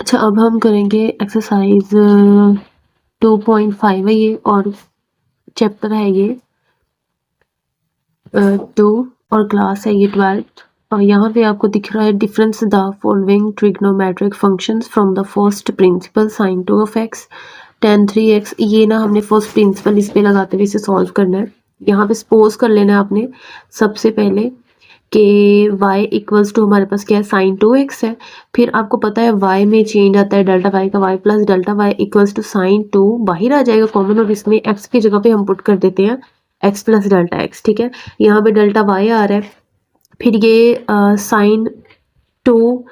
अच्छा, अब हम करेंगे एक्सरसाइज 2.5 है ये, और चैप्टर है ये 2, और क्लास है ये 12th। और यहाँ पे आपको दिख रहा है difference the following trigonometric functions from the first principle sine 2 of x tan 3x। ये ना हमने फर्स्ट प्रिंसिपल इस पे लगाते हुए इसे सॉल्व करना है। यहाँ पे सपोज कर लेना है आपने सबसे पहले कि y इक्वल्स टू हमारे पास क्या है, साइन 2x है। फिर आपको पता है y में चेंज आता है डेल्टा y का, y plus delta y equals to sine 2 बाहर आ जाएगा कॉमन, और इसमें x की जगह पे हम पुट कर देते हैं x प्लस डेल्टा x। ठीक है, यहाँ पे डेल्टा y आ रहा है, फिर ये sine 2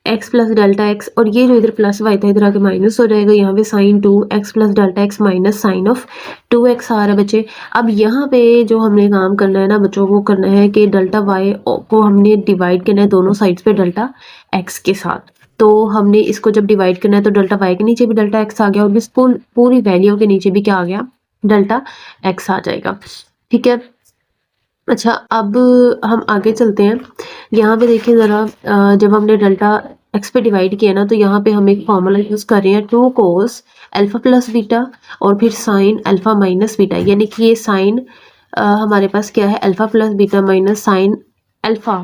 x plus delta x, और ये जो इधर प्लस वाई था इधर आके माइनस हो जाएगा। यहाँ पे sine 2 x plus delta x minus sine of 2x आ रहा है बच्चे। अब यहाँ पे जो हमने काम करना है ना बच्चों, वो करना है कि डेल्टा वाई को हमने डिवाइड करना है दोनों साइड्स पे डेल्टा एक्स के साथ। तो हमने इसको जब डिवाइड करना है तो डेल्टा वाई के नीचे भी डेल्टा एक्स आ गया, और इस पूरी वैल्यू के नीचे भी क्या आ गया, डेल्टा एक्स आ जाएगा। ठीक है, अच्छा अब हम आगे चलते हैं। यहाँ पे देखिए ज़रा, जब हमने डेल्टा एक्स पे डिवाइड किया ना, तो यहाँ पे हम एक फॉर्मूला यूज़ कर रहे हैं 2 कोस अल्फ़ा प्लस बीटा और फिर साइन अल्फ़ा माइनस बीटा, यानी कि ये साइन हमारे पास क्या है, alpha plus beta minus sine alpha.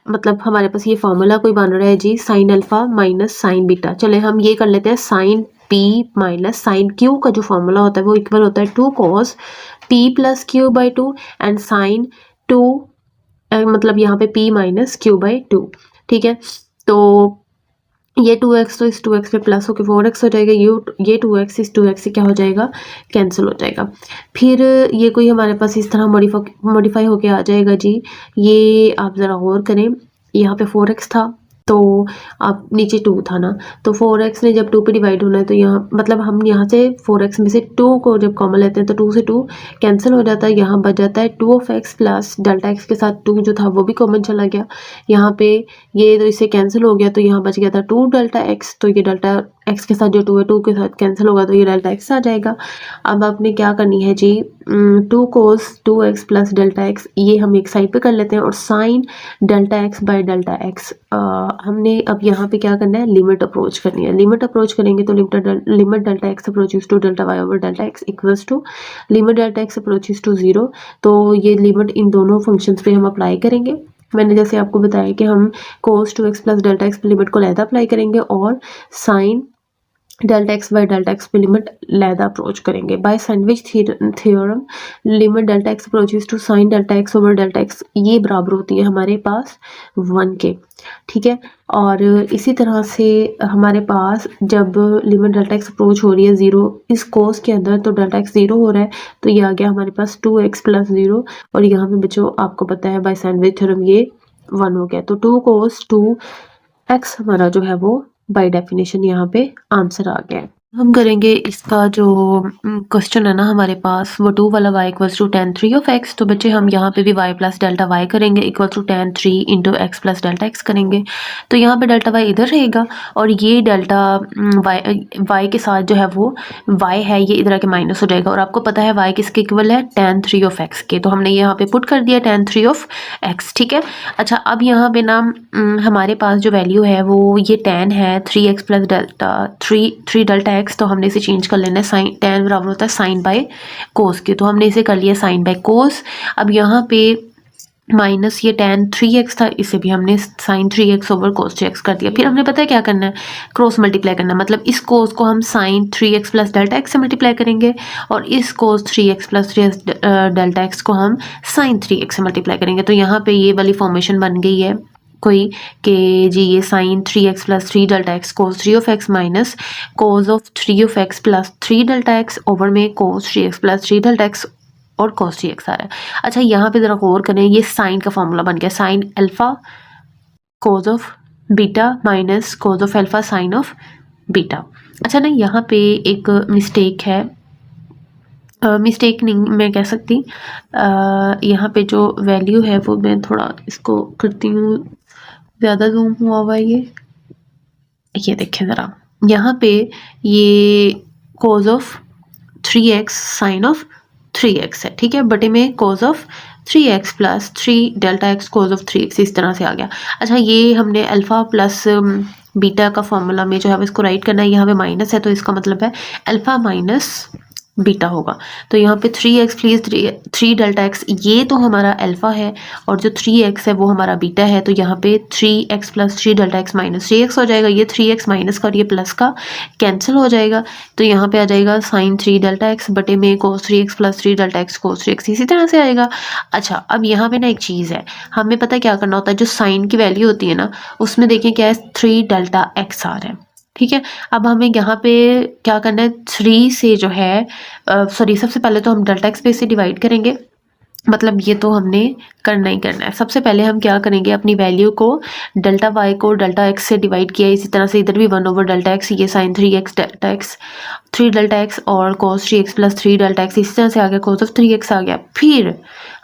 मतलब हमारे पास ये फॉर्मूला कोई बन रहा है जी, sine alpha minus sine beta. चले हम ये कर लेते हैं, sine p minus sine q का जो फॉर्मूला होता है वो इक्वल होता है 2 cos p plus q by 2 and sine 2, मतलब यहाँ पे p माइनस क्यू बाई 2। ठीक है, तो ये 2x तो इस 2x पे प्लस होकर 4x हो जाएगा, ये 2x इस 2x से क्या हो जाएगा, कैंसिल हो जाएगा। फिर ये कोई हमारे पास इस तरह मॉडिफाई होके आ जाएगा जी। ये आप ज़रा गौर करें, यहाँ पे 4x था तो आप नीचे 2 था ना, तो 4x ने जब 2 पे डिवाइड होना है तो यहाँ मतलब हम यहाँ से 4x में से 2 को जब कॉमन लेते हैं तो 2 से 2 कैंसिल हो जाता है, यहाँ बच जाता है 2 of x plus delta x के साथ 2 जो था वो भी कॉमन चला गया। यहाँ पे ये तो इससे कैंसिल हो गया, तो यहाँ बच गया था 2 डेल्टा x, तो ये डेल्टा x के साथ जो 2 है 2 के साथ कैंसिल होगा तो ये डेल्टा x आ जाएगा। अब आपने क्या करनी है जी, 2 कोस 2x प्लस डेल्टा x ये हम एक साइड पे कर लेते हैं, और sine delta x by delta x हमने अब यहाँ पे क्या करना है, लिमिट अप्रोच करनी है। लिमिट अप्रोच करेंगे तो limit delta x approaches to delta y over delta x equals to limit delta x approaches to 0। तो ये लिमिट इन दोनों फंक्शंस पे हम अप्लाई करेंगे। मैंने जैसे आपको बताया कि हम cos 2x plus delta x पे लिमिट को लहदा अप्लाई करेंगे, और sine delta x by delta x पे लिमिट लैदा अप्रोच करेंगे। By sandwich theorem limit delta x approaches to sine delta x over delta x ये बराबर होती है हमारे पास 1 के। ठीक है, और इसी तरह से हमारे पास जब लिमिट डेल्टा एक्स अप्रोच हो रही है 0 इस कोस के अंदर, तो डेल्टा एक्स 0 हो रहा है, तो ये आ गया हमारे पास 2x प्लस 0, और यहाँ पे बच्चों आपको पता है बाय सैंडविच थ्योरम ये 1 हो गया, तो 2 कोस 2x हमारा जो है वो बाय डेफिनेशन यहाँ पे आंसर आ गया है। हम करेंगे इसका जो क्वेश्चन है ना हमारे पास, वो 2 वाला y equals to tan 3 of x। तो बच्चे हम यहाँ पे भी y प्लस डेल्टा y करेंगे equal to tan 3 into x plus delta x करेंगे। तो यहाँ पे डेल्टा y इधर रहेगा, और ये डेल्टा y के साथ जो है वो y है ये इधर आके माइनस हो जाएगा, और आपको पता है y किसके इक्वल है, tan 3 ऑफ x के। तो हमने यहाँ पे पुट कर दिया tan 3 ऑफ x। ठीक है, अच्छा अब यहाँ पे ना हमारे पास जो वैल्यू है वो ये tan है 3x plus delta 3 delta x, तो हमने इसे चेंज कर लेना है, साइन tan बराबर होता है साइन बाय कोस के, तो हमने इसे कर लिया साइन बाय कोस। अब यहाँ पे माइनस ये tan 3x था, इसे भी हमने साइन 3x ओवर कोस 3x कर दिया। फिर हमने पता है क्या करना है, क्रॉस मल्टीप्लाई करना है, मतलब इस कोस को हम sine 3x plus delta x से मल्टीप्लाई करेंगे, और इस कोस 3x प्लस डेल्टा x को हम साइन 3x से मल्टीप्लाई करेंगे। तो यहाँ पे ये वाली फॉर्मेशन बन गई है कोई कि जी ये sine 3x plus 3 delta x cos 3 of x minus cos of 3 of x plus 3 delta x over में cos 3x plus 3 delta x और कोस 3x आ रहा है। अच्छा यहाँ पे ज़रा गौर करें, ये साइन का फॉर्मूला बन गया, sine alpha cos of beta minus cos of alpha sine of beta. अच्छा ना यहाँ पे एक मिस्टेक है, मिस्टेक नहीं मैं कह सकती, यहाँ पे जो वैल्यू है वो मैं थोड़ा इसको करती हूँ, ज़्यादा जूम हुआ हुआ है ये देखें ज़रा, यहाँ पे ये cos of 3x sign of 3x है। ठीक है, बटे में cos of 3x plus 3 delta x cos of 3x इस तरह से आ गया। अच्छा ये हमने अल्फ़ा प्लस बीटा का फॉर्मूला में जो है इसको राइट करना है, यहाँ पे माइनस है तो इसका मतलब है अल्फा माइनस बीटा होगा। तो यहाँ पे 3x प्लीज 3 डेल्टा एक्स, ये तो हमारा अल्फा है और जो 3x है वो हमारा बीटा है। तो यहाँ पे 3x plus 3 delta x minus 3x हो जाएगा। ये 3x माइनस का और ये प्लस का कैंसिल हो जाएगा। तो यहाँ पे आ जाएगा साइन 3 डेल्टा एक्स बटे में cos 3x plus 3 delta x कोस 3x, इसी तरह से आएगा। अच्छा, अब यहाँ पे ना एक चीज़ है, हमें पता है क्या करना होता है, जो साइन की वैल्यू होती है ना उसमें देखें क्या है 3 डेल्टा एक्स आ रहा है, ठीक है। अब हमें यहाँ पे क्या करना है, 3 से जो है सॉरी, सबसे पहले तो हम डेल्टा एक्स पे से डिवाइड करेंगे, मतलब ये तो हमने करना ही करना है। सबसे पहले हम क्या करेंगे, अपनी वैल्यू को डेल्टा वाई को डेल्टा एक्स से डिवाइड किया, इसी तरह से इधर भी 1 ओवर डेल्टा एक्स, ये sine 3x delta x 3 delta x और cos 3x plus 3 delta x, इसी तरह से आ गया cos ऑफ 3x आ गया। फिर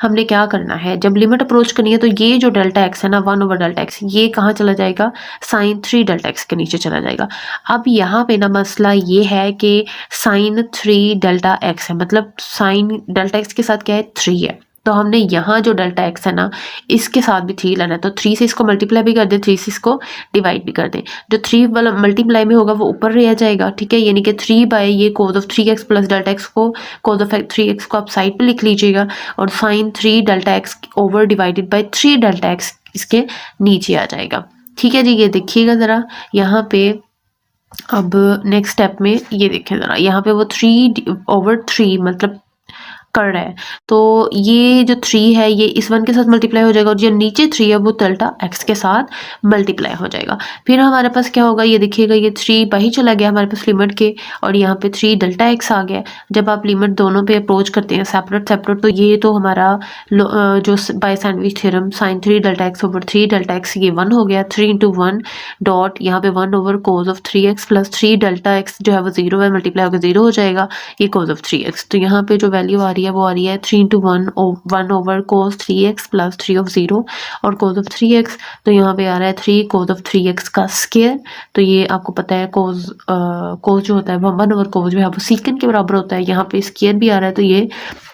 हमने क्या करना है, जब लिमिट अप्रोच करनी है तो ये जो डेल्टा एक्स है ना 1 ओवर डेल्टा एक्स, ये कहाँ चला जाएगा, साइन 3 डेल्टा एक्स के नीचे चला जाएगा। अब यहाँ पे ना मसला ये है कि साइन 3 डेल्टा एक्स है, मतलब साइन डेल्टा एक्स के साथ क्या है 3 है, तो हमने यहाँ जो डेल्टा एक्स है ना इसके साथ भी 3 लेना है। तो 3 से इसको मल्टीप्लाई भी कर दें, 3 से इसको डिवाइड भी कर दें। जो 3 वाला मल्टीप्लाई में होगा वो ऊपर रह जाएगा, ठीक है, यानी कि 3 बाय ये cos of 3x plus delta x को कोस ऑफ 3x को आप साइड पे लिख लीजिएगा और sine 3 delta x over divided by 3 delta x इसके नीचे आ जाएगा, ठीक है जी। ये देखिएगा ज़रा यहाँ पे, अब नेक्स्ट स्टेप में ये देखें ज़रा, यहाँ पे वो 3 ओवर 3 मतलब कर रहा है, तो ये जो 3 है ये इस 1 के साथ मल्टीप्लाई हो जाएगा और जो नीचे 3 है वो डेल्टा एक्स के साथ मल्टीप्लाई हो जाएगा। फिर हमारे पास क्या होगा, ये देखिएगा ये 3 बाहर चला गया हमारे पास लिमिट के और यहाँ पे 3 डेल्टा एक्स आ गया। जब आप लिमिट दोनों पे अप्रोच करते हैं सेपरेट सेपरेट, तो ये तो हमारा जो by sandwich theorem sine 3 delta x over 3 delta x ये 1 हो गया, 3 इंटू 1 डॉट यहाँ पे 1 over cos of 3x plus 3 delta x जो है वो 0 है, मल्टीप्लाई होकर 0 हो जाएगा, ये कोस ऑफ 3x। तो यहाँ पे जो वैल्यू आ रही है वो आ रही है 3 into 1 over cos 3x plus 3 of 0 और कोस ऑफ 3x, तो यहाँ पे आ रहा है 3 कोस ऑफ 3x का स्क्वायर। तो ये आपको पता है कोस जो होता है वो 1 ओवर कोस जो है वो सीकेंड के बराबर होता है, यहाँ पे स्क्वायर भी आ रहा है, तो ये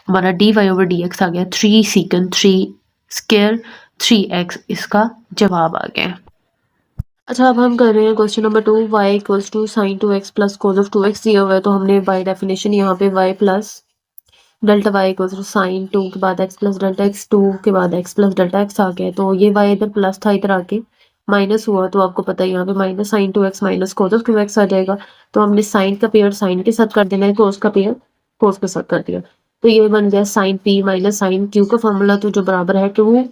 हमारा D Y over D X आ गया, 3 सीकेंड 3 स्क्वायर 3x इसका जवाब आ गया। अच्छा, अब हम कर रहे हैं question number 2, y equals to sine 2x plus cos of 2x दिया हुआ है, तो हमने बाय डेफिनेशन यहाँ पे y plus delta y equals to sine 2 के बाद x प्लस डेल्टा x 2 के बाद x प्लस डेल्टा x आ गया, तो ये y इधर प्लस था इधर आके माइनस हुआ, तो आपको पता है यहाँ पे minus sine 2x minus cos of 2x आ जाएगा। तो हमने साइन का पेयर साइन के साथ कर देना है, कोस का पेयर कोस के साथ कर दिया, तो ये बन गया sine p minus sine q का फॉर्मूला, तो जो बराबर है 2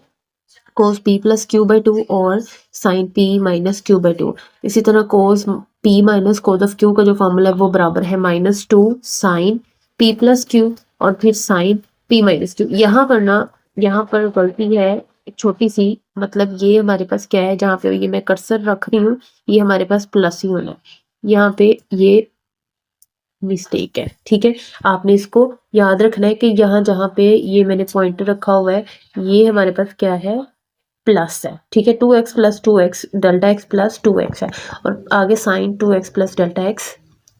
cos p plus q by 2 और sine p minus q by 2। इसी तरह cos p minus cos of q का जो फॉर्मूला है वो बराबर है -2 साइन p प्लस क्यू और फिर साइन p माइनस क्यू। यहाँ पर ना, यहाँ पर गलती है एक छोटी सी, मतलब ये हमारे पास क्या है, जहाँ पे ये मैं कर्सर रख रही हूँ ये हमारे पास प्लस ही होना है, यहाँ पे ये मिस्टेक है, ठीक है। आपने इसको याद रखना है कि यहाँ जहाँ पे ये मैंने पॉइंटर रखा हुआ है ये हमारे पास क्या है, प्लस है, ठीक है। 2x plus 2x delta x plus 2x है और आगे sine 2x plus delta x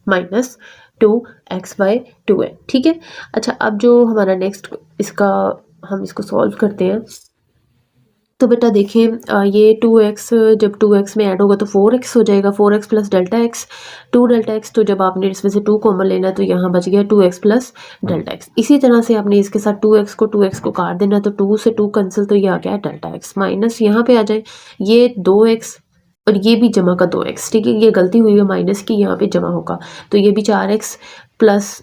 minus 2x by 2 है, ठीक है। अच्छा, अब जो हमारा नेक्स्ट इसका हम इसको सॉल्व करते हैं, तो बेटा देखें ये 2x जब 2x में ऐड होगा तो 4x हो जाएगा, 4x plus delta x 2 delta x, तो जब आपने इसमें से 2 कॉमन लेना है तो यहाँ बच गया 2x प्लस डेल्टा x। इसी तरह से आपने इसके साथ 2x को काट देना, तो 2 से 2 कैंसिल, तो ये आ गया डेल्टा x माइनस यहाँ पे आ जाए ये 2x और ये भी जमा का 2x, ठीक है। ये गलती हुई है माइनस की, यहाँ पे जमा होगा, तो ये भी 4x plus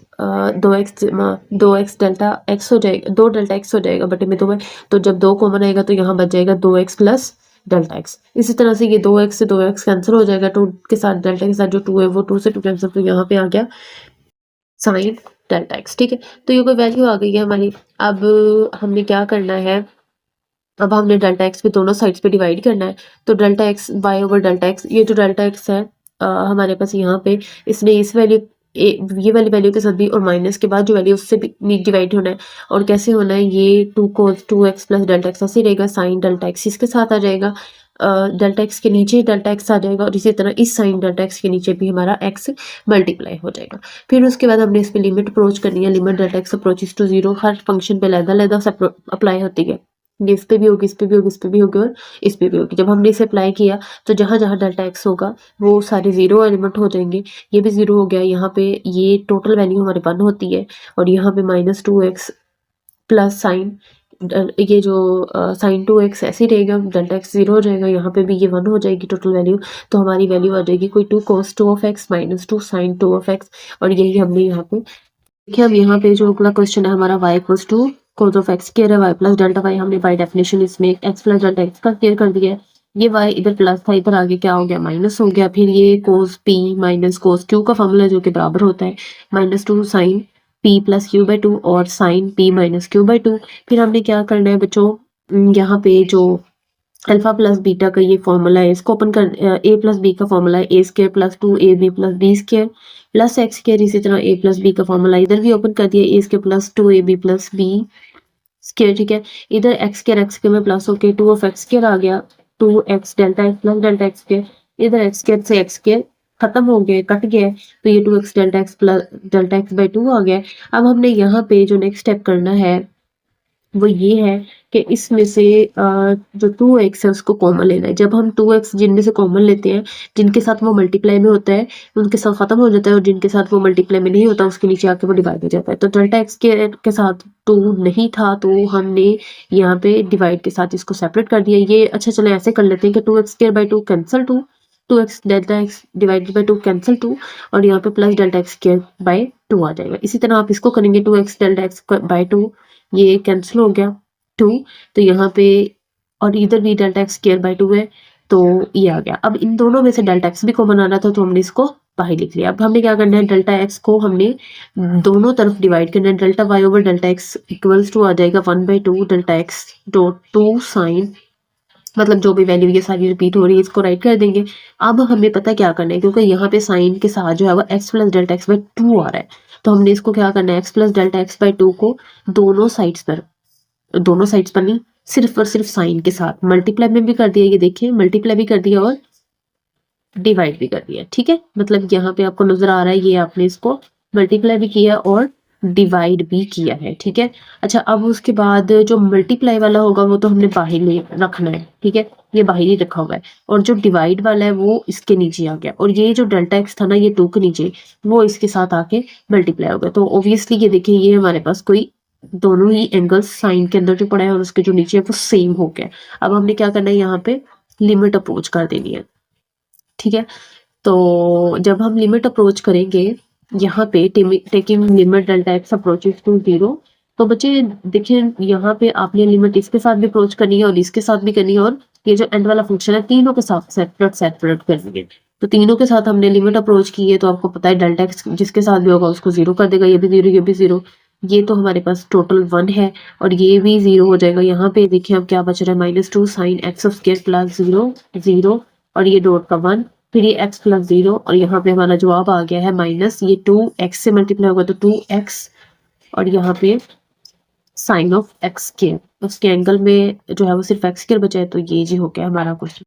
2x delta x हो जाएगा, 2 डेल्टा x हो जाएगा बटे में 2 है, तो जब 2 कॉमन आएगा तो यहाँ बच जाएगा 2x प्लस डेल्टा x। इसी तरह से ये 2x से 2x कैंसिल हो जाएगा, 2 के साथ डेल्टा के साथ जो 2 है वो 2 से 2 कैंसिल, तो यहाँ पे आ गया साइन डेल्टा x, ठीक है। तो ये कोई वैल्यू आ गई है हमारी। अब हमने क्या करना है, अब हमने डेल्टा एक्स पे दोनों साइड्स पे डिवाइड करना है, तो delta x y over delta x, ये जो डेल्टा एक्स है हमारे पास यहाँ पे इसने इस वैल्यू ये वाली वैल्यू के साथ भी और माइनस के बाद जो वैल्यू उससे भी डिवाइड होना है, और कैसे होना है, ये 2 कोस 2x प्लस डेल्टा एक्स ऐसे रहेगा, साइन डेल्टा एक्स इसके साथ आ जाएगा, डेल्टा एक्स के नीचे डेल्टा एक्स आ जाएगा और इसी तरह इस साइन डेल्टा एक्स के नीचे भी हमारा एक्स मल्टीप्लाई हो जाएगा। फिर उसके बाद हमने इस पर लिमिट अप्रोच करनी है, limit delta x approaches to 0, हर फंक्शन पे अलग अलग अप्लाई होती है, ये इस पे भी होगी, इस पे भी होगी, इस पे भी होगी और इस पे भी होगी। जब हमने इसे अप्लाई किया तो जहाँ जहाँ डेल्टा एक्स होगा वो सारे जीरो एलिमेंट हो जाएंगे। ये भी जीरो हो गया, यहाँ पे ये टोटल वैल्यू हमारे 1 होती है और यहाँ पे -2x प्लस साइन ये जो साइन 2x ऐसे ही रहेगा, डेल्टा एक्स जीरो हो जाएगा, यहाँ पे भी ये 1 हो जाएगी टोटल वैल्यू। तो हमारी वैल्यू आ जाएगी कोई 2 cos 2 of x -2 sin 2 of x. और यही हमने यहाँ पे देखिए। अब यहाँ पे जो अगला क्वेश्चन है हमारा y equals to cos of x square है, y प्लस डेल्टा y हमने बाय डेफिनेशन इसमें x प्लस डेल्टा x का स्क्वायर कर दिया है। ये y इधर प्लस था, इधर आगे क्या हो गया माइनस हो गया। फिर ये cos p minus cos q का फॉर्मूला जो कि बराबर होता है -2 sin p plus q by 2 और sin p minus q by 2। फिर हमने क्या करना है बच्चों, यहाँ पे जो अल्फा प्लस बीटा का ये फॉर्मूला है इसको ओपन कर, ए प्लस बी का फॉर्मूला है A square plus 2ab plus B square plus X square. इसी तरह ए प्लस बी का फॉर्मूला इधर भी ओपन कर दिया, A square plus 2ab plus B square. ठीक है, इधर एक्स स्क्वायर में प्लस होके 2 ऑफ एक्स स्क्वायर आ गया, 2x delta x plus delta x square. इधर एक्स स्क्वायर से एक्स स्क्वायर खत्म हो गया, कट गया, तो ये 2x delta x plus delta x by 2 आ गया। अब हमने यहाँ पे जो नेक्स्ट स्टेप करना है वो ये है कि इसमें से जो 2x है उसको कॉमन लेना है। जब हम 2x जिनमें से कॉमन लेते हैं, जिनके साथ वो मल्टीप्लाई में होता है उनके साथ खत्म हो जाता है, और जिनके साथ वो मल्टीप्लाई में नहीं होता उसके नीचे आके वो डिवाइड हो जाता है। तो डेल्टा एक्स के साथ 2 नहीं था तो हमने यहाँ पे डिवाइड के साथ इसको सेपरेट कर दिया। ये अच्छा चले ऐसे कर लेते हैं कि 2x square by 2 cancel 2x delta x divided by 2 cancel 2 और यहाँ पे plus delta x square by 2 आ जाएगा। इसी तरह आप इसको करेंगे 2x डेल्टा एक्स बाई 2, ये कैंसिल हो गया 2, तो यहाँ पे और इधर भी डेल्टा एक्स स्क्वायर बाई 2 है तो ये आ गया। अब इन दोनों में से डेल्टा एक्स भी कॉमन आ रहा था तो हमने इसको बाहर लिख लिया। अब हमने क्या करना है, डेल्टा एक्स को हमने दोनों तरफ डिवाइड करना है। Delta Y over delta X equals to आ जाएगा 1/2 डेल्टा एक्स डॉट 2 साइन, मतलब जो भी वैल्यू ये सारी रिपीट हो रही है इसको राइट कर देंगे। अब हमें पता क्या करना है, क्योंकि यहाँ पे साइन के साथ जो है वो x plus delta x by 2 आ रहा है, तो हमने इसको क्या करना है x plus delta x by 2 को दोनों साइड्स पर नहीं, सिर्फ और सिर्फ साइन के साथ मल्टीप्लाई में भी कर दिया, ये देखिए मल्टीप्लाई भी कर दिया और डिवाइड भी कर दिया। ठीक है, मतलब यहाँ पे आपको नजर आ रहा है ये आपने इसको मल्टीप्लाई भी किया और डिवाइड भी किया है। ठीक है, अच्छा अब उसके बाद जो मल्टीप्लाई वाला होगा वो तो हमने बाहर में रखना है। ठीक है, ये बाहर ही रखा हुआ है, और जो डिवाइड वाला है वो इसके नीचे आ गया, और ये जो डेल्टा एक्स था ना ये 2 के नीचे, वो इसके साथ आके मल्टीप्लाई हो गया। तो ऑब्वियसली ये देखिए ये हमारे पास कोई दोनों ही एंगल्स साइन के अंदर जो पड़ा है और उसके जो नीचे है वो सेम हो गया। अब हमने क्या करना है, यहाँ पे लिमिट अप्रोच कर देनी है। ठीक है, तो जब हम लिमिट अप्रोच करेंगे यहाँ पे taking limit delta x approaches to 0, तो बच्चे देखिए यहाँ पे आपने लिमिट इसके साथ भी अप्रोच करनी है और इसके साथ भी करनी है, और ये जो एंड वाला फंक्शन है तीनों के साथ सेपरेट करनी है। तो तीनों के साथ हमने लिमिट अप्रोच की है, तो आपको पता है डेल्टा एक्स जिसके साथ भी होगा उसको 0 कर देगा, ये भी 0 ये भी 0। ये तो हमारे पास टोटल 1 है और ये भी 0 हो जाएगा। यहाँ पे देखिए अब क्या बच रहा है, -2 साइन एक्स स्क्वायर प्लस 0 0 और ये डॉट का 1, फिर ये x प्लस 0 और यहाँ पे हमारा जवाब आ गया है माइनस, ये 2x से मल्टीप्लाई होगा तो 2x और यहाँ पे साइन ऑफ एक्स स्क्वायर, उसके एंगल में जो है वो सिर्फ एक्स स्क्वायर बचा है। तो ये जी हो गया हमारा क्वेश्चन।